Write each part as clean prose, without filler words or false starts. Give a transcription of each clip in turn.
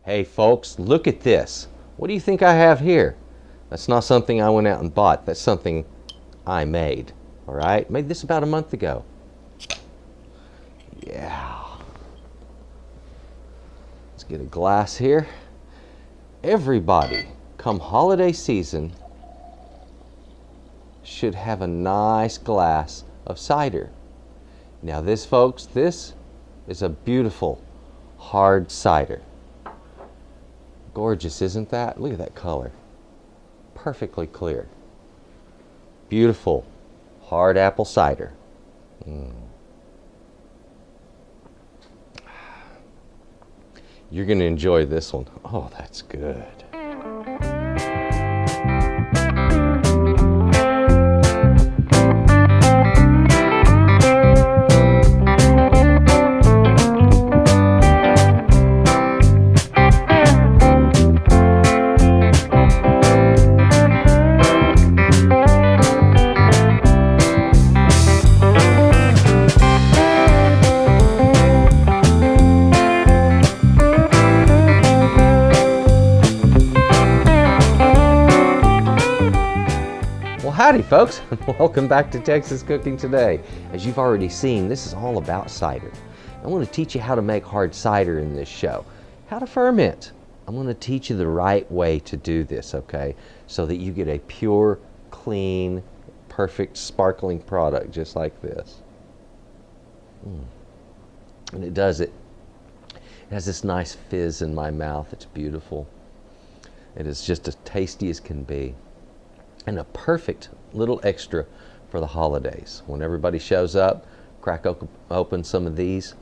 Hey folks, look at this. What do you think I have here? That's not something I went out and bought. That's something I made. All right? Made this about a month ago. Yeah. Let's get a glass here. Everybody, come holiday season, should have a nice glass of cider. Now this, folks, this is a beautiful hard cider. Gorgeous, isn't that? Look at that color. Perfectly clear. Beautiful hard apple cider. You're going to enjoy this one. Oh, that's good. Howdy folks, welcome back to Texas Cooking Today. As you've already seen, this is all about cider. I want to teach you how to make hard cider in this show. How to ferment. I'm going to teach you the right way to do this, okay? So that you get a pure, clean, perfect, sparkling product just like this. And it does it. It has this nice fizz in my mouth. It's beautiful. It is just as tasty as can be. And a perfect little extra for the holidays. When everybody shows up, crack open some of these,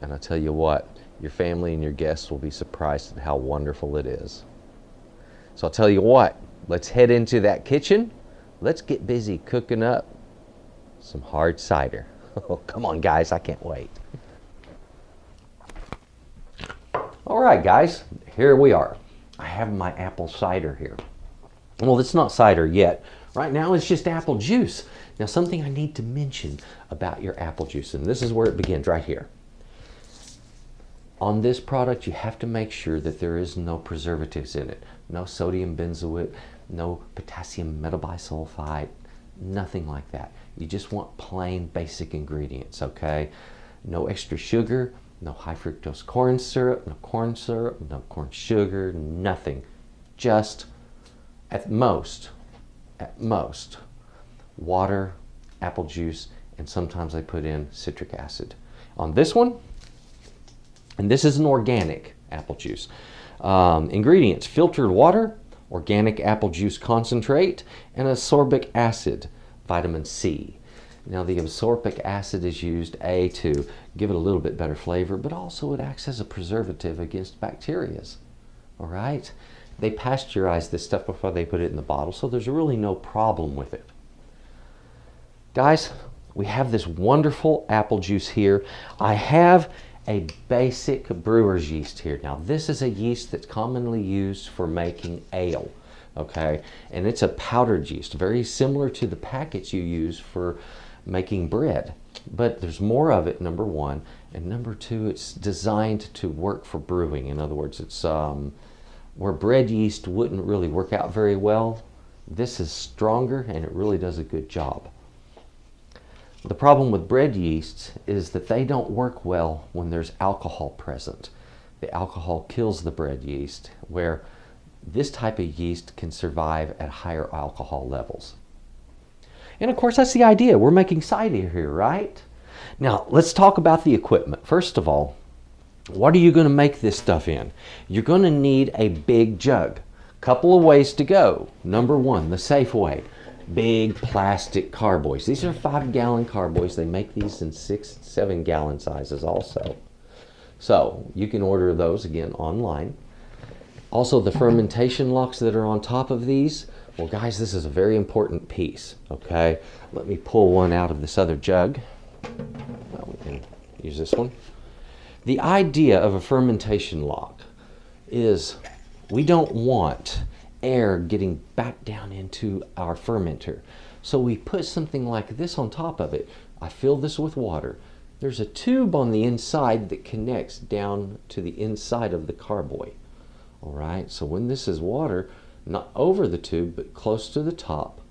and I tell you what, your family and your guests will be surprised at how wonderful it is. So I'll tell you what, let's head into that kitchen. Let's get busy cooking up some hard cider. Oh, come on guys, I can't wait. All right guys, here we are. I have my apple cider here. Well, it's not cider yet. Right now it's just apple juice. Now something I need to mention about your apple juice, and this is where it begins right here. On this product you have to make sure that there is no preservatives in it. No sodium benzoate, no potassium metabisulfite, nothing like that. You just want plain basic ingredients, okay? No extra sugar, no high fructose corn syrup, no corn sugar, nothing. Just at most, water, apple juice, and sometimes I put in citric acid. On this one, and this is an organic apple juice. Ingredients: filtered water, organic apple juice concentrate, and ascorbic acid, vitamin C. Now the ascorbic acid is used to give it a little bit better flavor, but also it acts as a preservative against bacteria. All right? They pasteurize this stuff before they put it in the bottle, so there's really no problem with it. Guys, we have this wonderful apple juice here. I have a basic brewer's yeast here. Now, this is a yeast that's commonly used for making ale, okay? And it's a powdered yeast, very similar to the packets you use for making bread. But there's more of it, number one. And number two, it's designed to work for brewing. In other words, it's where bread yeast wouldn't really work out very well, this is stronger and it really does a good job. The problem with bread yeasts is that they don't work well when there's alcohol present. The alcohol kills the bread yeast, where this type of yeast can survive at higher alcohol levels. And of course, that's the idea. We're making cider here, right? Now, let's talk about the equipment. First of all, what are you going to make this stuff in? You're going to need a big jug. Couple of ways to go. Number one, the safe way. Big plastic carboys. These are 5-gallon carboys. They make these in 6, 7-gallon sizes also. So you can order those again online. Also the fermentation locks that are on top of these. Well guys, this is a very important piece. Okay, let me pull one out of this other jug. Well, we can use this one. The idea of a fermentation lock is we don't want air getting back down into our fermenter. So we put something like this on top of it. I fill this with water. there's a tube on the inside that connects down to the inside of the carboy. All right, so when this is water, not over the tube, but close to the top,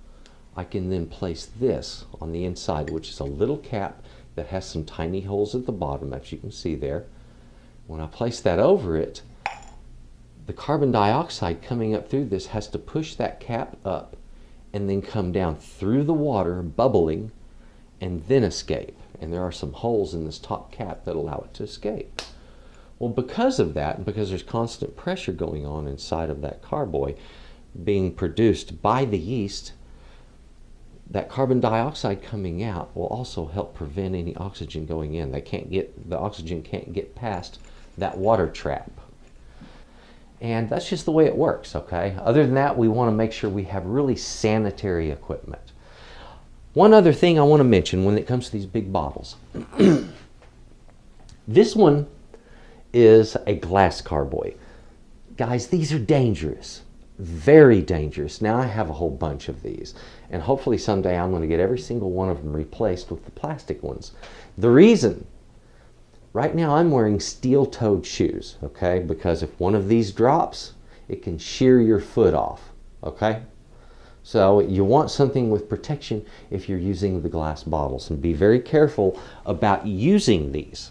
I can then place this on the inside, which is a little cap that has some tiny holes at the bottom, as you can see there. When I place that over it, the carbon dioxide coming up through this has to push that cap up and then come down through the water, bubbling, and then escape. And there are some holes in this top cap that allow it to escape. Well, because of that, because there's constant pressure going on inside of that carboy being produced by the yeast, that carbon dioxide coming out will also help prevent any oxygen going in. The oxygen can't get past that water trap. And that's just the way it works, okay? Other than that, we want to make sure we have really sanitary equipment. One other thing I want to mention when it comes to these big bottles. This one is a glass carboy. Guys, these are dangerous. Very dangerous. Now I have a whole bunch of these, and hopefully someday I'm going to get every single one of them replaced with the plastic ones. The reason, right now I'm wearing steel-toed shoes, okay, because if one of these drops, it can shear your foot off, okay? So you want something with protection if you're using the glass bottles, and be very careful about using these.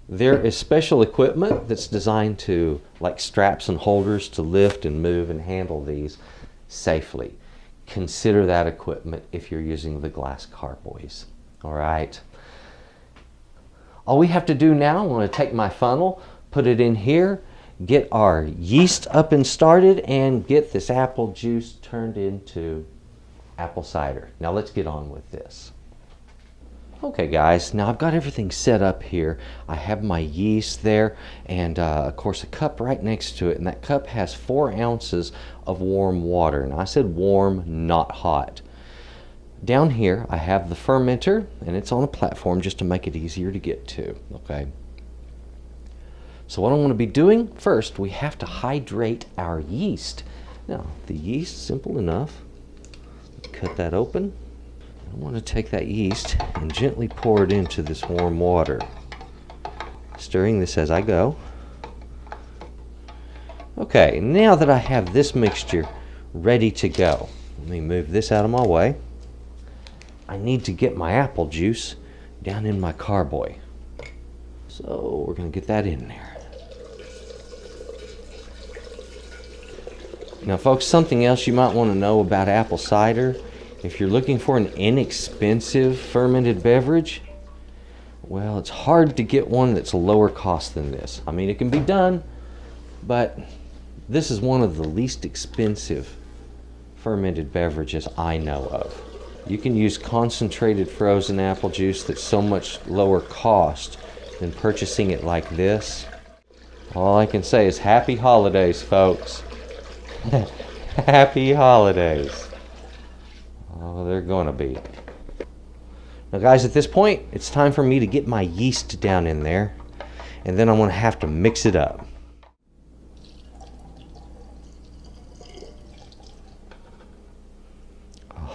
There is special equipment that's designed to, like straps and holders, to lift and move and handle these safely. Consider that equipment if you're using the glass carboys. All right. All we have to do now, I'm going to take my funnel, put it in here, get our yeast up and started, and get this apple juice turned into apple cider. Now let's get on with this. Okay guys, now I've got everything set up here. I have my yeast there, and of course a cup right next to it, and that cup has 4 ounces of warm water. And I said warm, not hot. Down here I have the fermenter, and it's on a platform just to make it easier to get to, okay? So what I'm going to be doing first, we have to hydrate our yeast. Now the yeast, simple enough. Cut that open. I want to take that yeast and gently pour it into this warm water, stirring this as I go. Okay, now that I have this mixture ready to go, let me move this out of my way. I need to get my apple juice down in my carboy. So we're going to get that in there. Now folks, something else you might want to know about apple cider. If you're looking for an inexpensive fermented beverage, well, it's hard to get one that's lower cost than this. I mean, it can be done, but this is one of the least expensive fermented beverages I know of. You can use concentrated frozen apple juice that's so much lower cost than purchasing it like this. All I can say is happy holidays, folks. Happy holidays. Oh, they're going to be. Now guys, at this point, it's time for me to get my yeast down in there, and then I'm going to have to mix it up.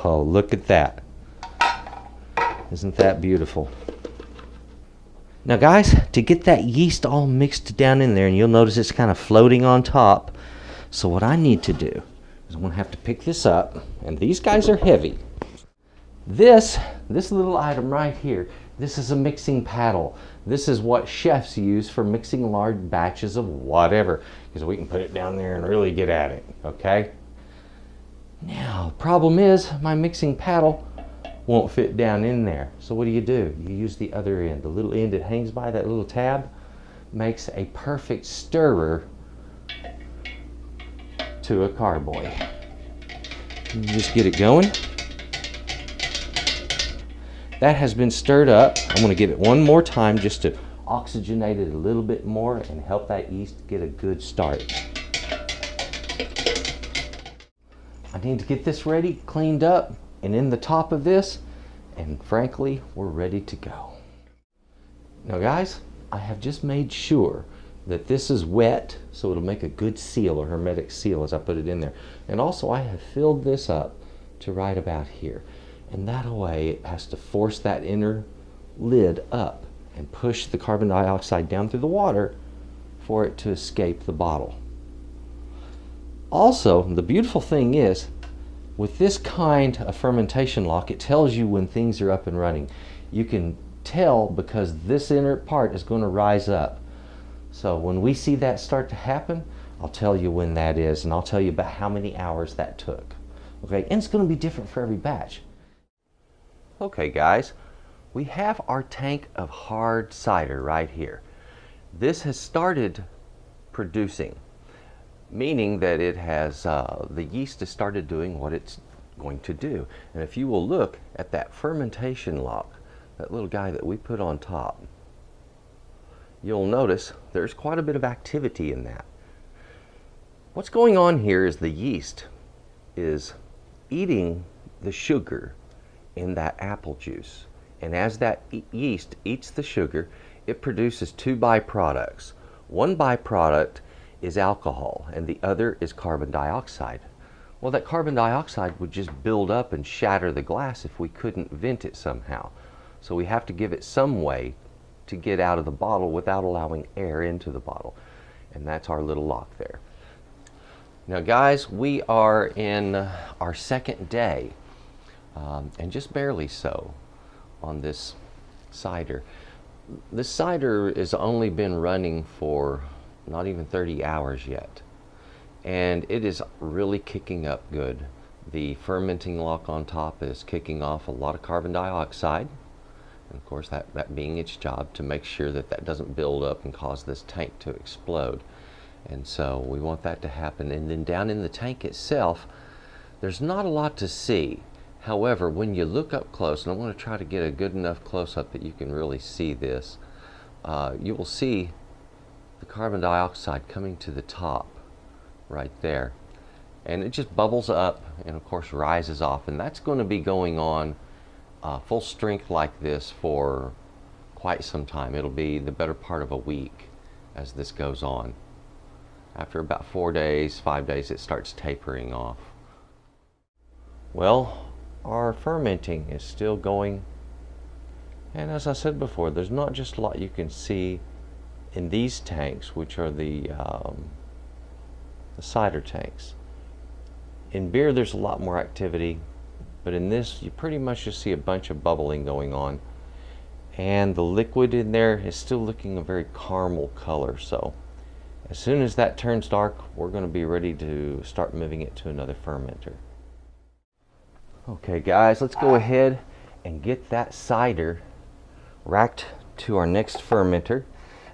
Oh, look at that. Isn't that beautiful? Now guys, to get that yeast all mixed down in there, and you'll notice it's kind of floating on top, so what I need to do is I'm going to have to pick this up, and these guys are heavy. This little item right here, this is a mixing paddle. This is what chefs use for mixing large batches of whatever, because we can put it down there and really get at it, okay? Now, problem is my mixing paddle won't fit down in there. So what do? You use the other end. The little end that hangs by that little tab makes a perfect stirrer to a carboy. You just get it going. That has been stirred up. I'm going to give it one more time just to oxygenate it a little bit more and help that yeast get a good start. I need to get this ready, cleaned up, and in the top of this, and frankly, we're ready to go. Now guys, I have just made sure that this is wet, so it'll make a good seal, or hermetic seal, as I put it in there. And also I have filled this up to right about here. And that way it has to force that inner lid up and push the carbon dioxide down through the water for it to escape the bottle. Also, the beautiful thing is, with this kind of fermentation lock, it tells you when things are up and running. You can tell because this inert part is going to rise up. So when we see that start to happen, I'll tell you when that is, and I'll tell you about how many hours that took. Okay, and it's going to be different for every batch. Okay guys, we have our tank of hard cider right here. This has started producing, meaning that it has, the yeast has started doing what it's going to do. And if you will look at that fermentation lock, that little guy that we put on top, you'll notice there's quite a bit of activity in that. What's going on here is the yeast is eating the sugar in that apple juice. And as that yeast eats the sugar, it produces two byproducts. One byproduct is alcohol, and the other is carbon dioxide. Well, that carbon dioxide would just build up and shatter the glass if we couldn't vent it somehow. So we have to give it some way to get out of the bottle without allowing air into the bottle. And that's our little lock there. Now guys, we are in our second day, and just barely so, on this cider. This cider has only been running for not even 30 hours yet, and it is really kicking up good. The fermenting lock on top is kicking off a lot of carbon dioxide, and of course that being its job to make sure that that doesn't build up and cause this tank to explode. And so we want that to happen. And then down in the tank itself, there's not a lot to see. However, when you look up close, and I want to try to get a good enough close-up that you can really see this, you will see the carbon dioxide coming to the top right there. And it just bubbles up and of course rises off. And that's going to be going on full strength like this for quite some time. It'll be the better part of a week as this goes on. After about 4 days, 5 days, it starts tapering off. Well, our fermenting is still going, and as I said before, there's not just a lot you can see in these tanks, which are the cider tanks. In beer there's a lot more activity, but in this you pretty much just see a bunch of bubbling going on, and the liquid in there is still looking a very caramel color. So as soon as that turns dark, we're going to be ready to start moving it to another fermenter. Okay guys, let's go ahead and get that cider racked to our next fermenter.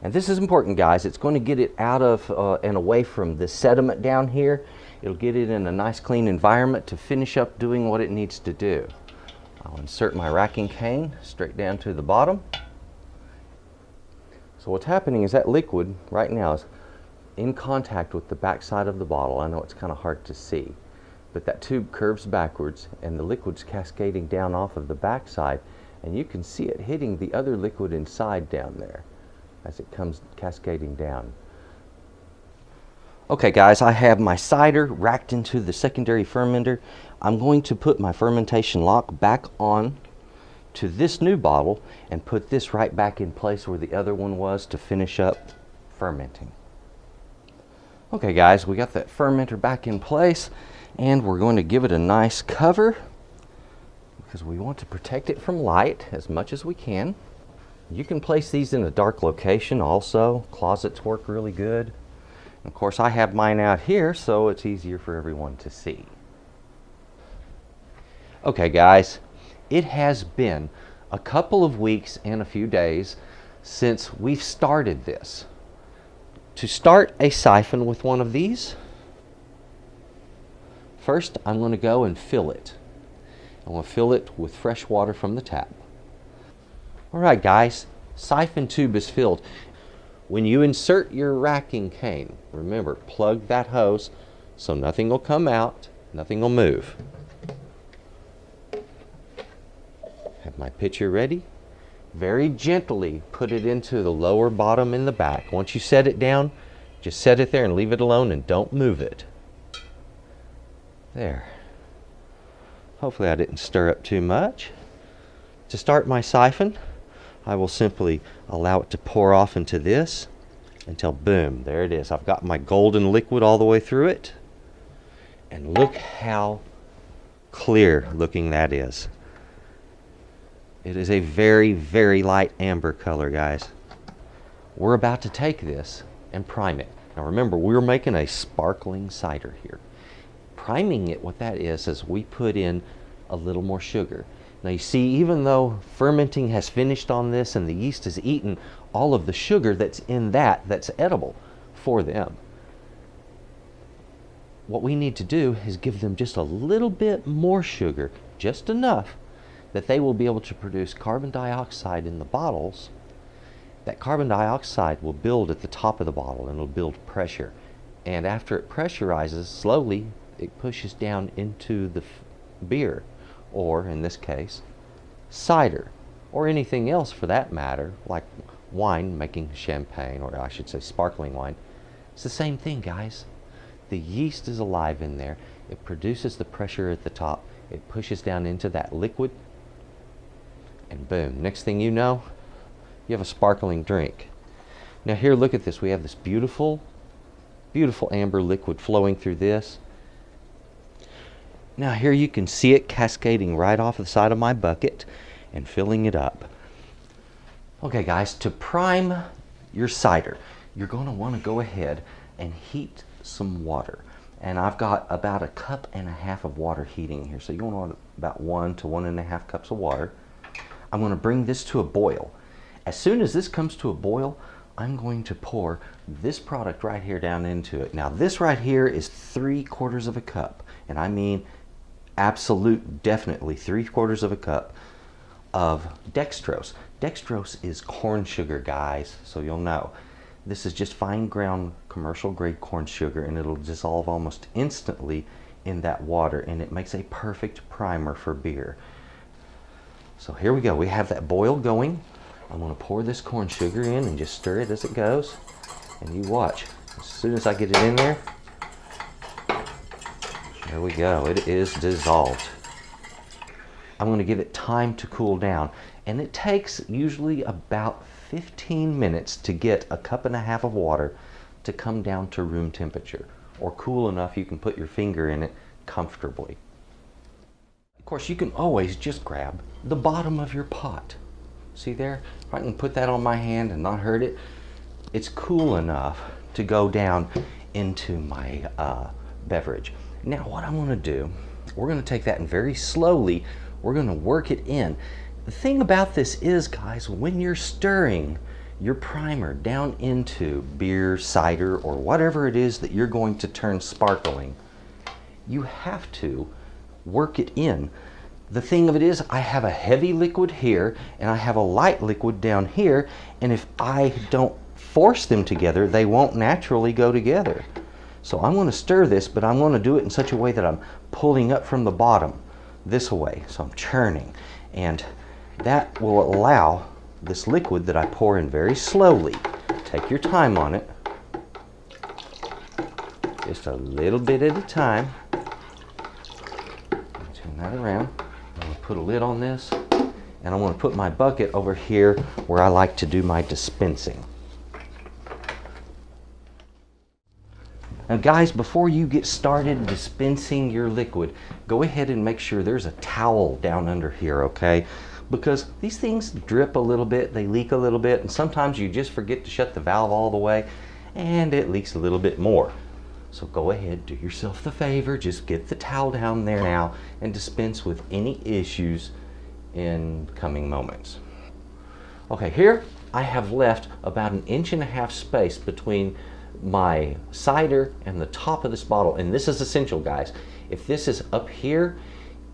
And this is important guys, it's going to get it out of and away from the sediment down here. It'll get it in a nice clean environment to finish up doing what it needs to do. I'll insert my racking cane straight down to the bottom. So what's happening is that liquid right now is in contact with the back side of the bottle. I know it's kind of hard to see, but that tube curves backwards and the liquid's cascading down off of the back side, and you can see it hitting the other liquid inside down there as it comes cascading down. Okay guys, I have my cider racked into the secondary fermenter. I'm going to put my fermentation lock back on to this new bottle and put this right back in place where the other one was to finish up fermenting. Okay guys, we got that fermenter back in place, and we're going to give it a nice cover because we want to protect it from light as much as we can. You can place these in a dark location also. Closets work really good. And of course I have mine out here so it's easier for everyone to see. Okay guys, it has been a couple of weeks and a few days since we've started this. To start a siphon with one of these, first I'm going to go and fill it. I'm going to fill it with fresh water from the tap. Alright guys, siphon tube is filled. When you insert your racking cane, remember, plug that hose so nothing will come out, nothing will move. Have my pitcher ready. Very gently put it into the lower bottom in the back. Once you set it down, just set it there and leave it alone and don't move it. There. Hopefully I didn't stir up too much. To start my siphon, I will simply allow it to pour off into this until boom, there it is. I've got my golden liquid all the way through it. And look how clear looking that is. It is a very, very light amber color, guys. We're about to take this and prime it. Now remember, we're making a sparkling cider here. Priming it, what that is we put in a little more sugar. Now you see, even though fermenting has finished on this and the yeast has eaten all of the sugar that's in that's edible for them, what we need to do is give them just a little bit more sugar, just enough that they will be able to produce carbon dioxide in the bottles. That carbon dioxide will build at the top of the bottle and it'll build pressure. And after it pressurizes, slowly it pushes down into the beer, or in this case, cider, or anything else for that matter, like wine, making champagne, or I should say sparkling wine. It's the same thing, guys. The yeast is alive in there. It produces the pressure at the top. It pushes down into that liquid, and boom, next thing you know, you have a sparkling drink. Now here, look at this. We have this beautiful, beautiful amber liquid flowing through this. Now here you can see it cascading right off the side of my bucket and filling it up. Okay guys, to prime your cider, you're going to want to go ahead and heat some water. And I've got about 1.5 cups of water heating here. So you're going to want about 1 to 1.5 cups of water. I'm going to bring this to a boil. As soon as this comes to a boil, I'm going to pour this product right here down into it. Now this right here is 3/4 cup. And I mean absolute, definitely 3/4 cup of dextrose. Dextrose is corn sugar, guys, so you'll know. This is just fine ground commercial grade corn sugar, and it'll dissolve almost instantly in that water, and it makes a perfect primer for beer. So here we go. We have that boil going. I'm going to pour this corn sugar in and just stir it as it goes, and you watch. As soon as I get it in there, there we go. It is dissolved. I'm going to give it time to cool down, and it takes usually about 15 minutes to get 1.5 cups of water to come down to room temperature, or cool enough you can put your finger in it comfortably. Of course, you can always just grab the bottom of your pot. See there? If I can put that on my hand and not hurt it, it's cool enough to go down into my beverage. Now what I'm going to do, we're going to take that and very slowly, we're going to work it in. The thing about this is, guys, when you're stirring your primer down into beer, cider, or whatever it is that you're going to turn sparkling, you have to work it in. The thing of it is, I have a heavy liquid here and I have a light liquid down here, and if I don't force them together, they won't naturally go together. So I'm going to stir this, but I'm going to do it in such a way that I'm pulling up from the bottom this way. So I'm churning, and that will allow this liquid that I pour in very slowly. Take your time on it, just a little bit at a time. Turn that around. I'm going to put a lid on this, and I'm going to put my bucket over here where I like to do my dispensing. Now guys, before you get started dispensing your liquid, go ahead and make sure there's a towel down under here, okay? Because these things drip a little bit, they leak a little bit, and sometimes you just forget to shut the valve all the way and it leaks a little bit more. So go ahead, do yourself the favor, just get the towel down there now and dispense with any issues in coming moments. Okay, here I have left about 1.5 inch space between my cider and the top of this bottle, and this is essential, guys. If this is up here,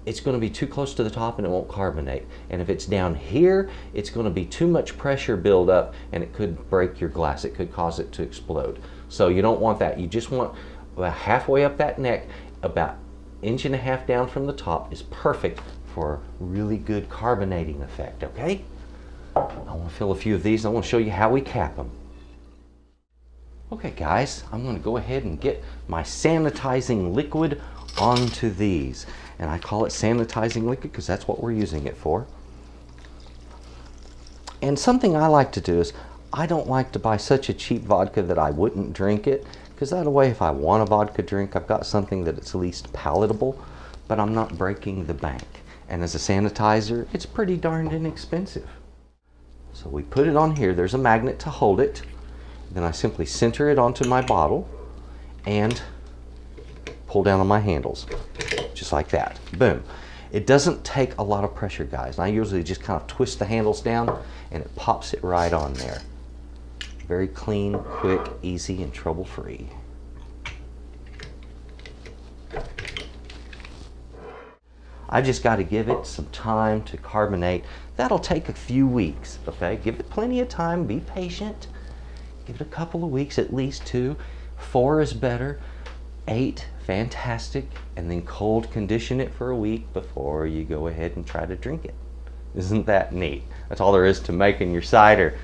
it's going to be too close to the top and it won't carbonate, and if it's down here, it's going to be too much pressure build up and it could break your glass. It could cause it to explode. So you don't want that. You just want about halfway up that neck, about 1.5 inches down from the top is perfect for a really good carbonating effect. Okay, I want to fill a few of these. I want to show you how we cap them. Okay guys, I'm going to go ahead and get my sanitizing liquid onto these. And I call it sanitizing liquid because that's what we're using it for. And something I like to do is, I don't like to buy such a cheap vodka that I wouldn't drink it, because that way if I want a vodka drink, I've got something that it's at least palatable, but I'm not breaking the bank. And as a sanitizer, it's pretty darned inexpensive. So we put it on here. There's a magnet to hold it. Then I simply center it onto my bottle and pull down on my handles, just like that. Boom. It doesn't take a lot of pressure, guys. I usually just kind of twist the handles down and it pops it right on there. Very clean, quick, easy, and trouble-free. I just got to give it some time to carbonate. That'll take a few weeks, okay? Give it plenty of time, be patient. Give it a couple of weeks, at least 2. 4 is better. 8, fantastic. And then cold condition it for a week before you go ahead and try to drink it. Isn't that neat? That's all there is to making your cider.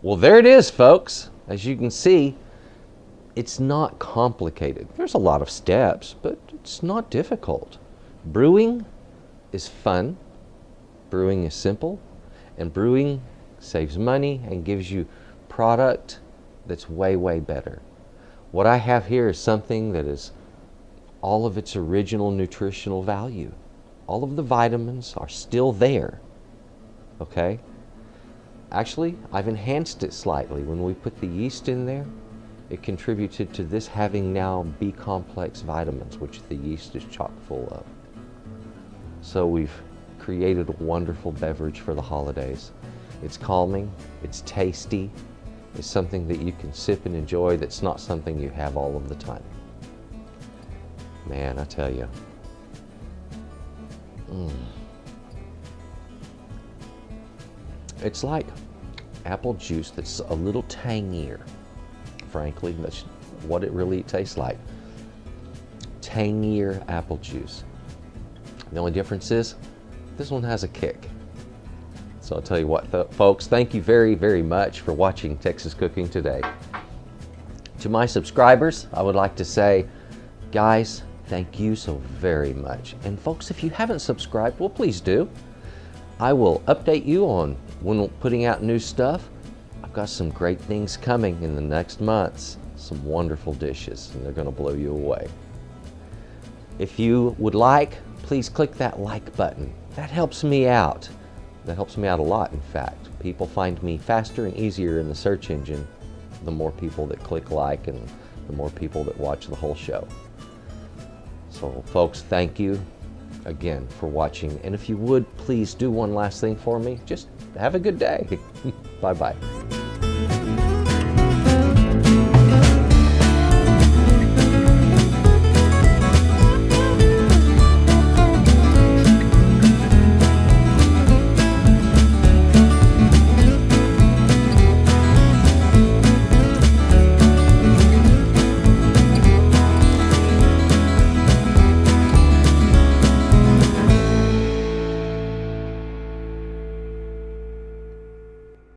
Well, there it is, folks. As you can see, it's not complicated. There's a lot of steps, but it's not difficult. Brewing is fun. Brewing is simple. And brewing saves money and gives you product that's way, way better. What I have here is something that is all of its original nutritional value. All of the vitamins are still there, okay? Actually, I've enhanced it slightly. When we put the yeast in there, it contributed to this having now B-complex vitamins, which the yeast is chock full of. So we've created a wonderful beverage for the holidays. It's calming, it's tasty, it's something that you can sip and enjoy that's not something you have all of the time. Man, I tell you. It's like apple juice that's a little tangier. Frankly, that's what it really tastes like. Tangier apple juice. The only difference is this one has a kick. So I'll tell you what, folks, thank you very, very much for watching Texas Cooking Today. To my subscribers, I would like to say, guys, thank you so very much. And folks, if you haven't subscribed, well, please do. I will update you on when we're putting out new stuff. I've got some great things coming in the next months. Some wonderful dishes, and they're going to blow you away. If you would like, please click that like button. That helps me out. That helps me out a lot, in fact. People find me faster and easier in the search engine the more people that click like and the more people that watch the whole show. So folks, thank you again for watching. And if you would, please do one last thing for me. Just have a good day. Bye-bye.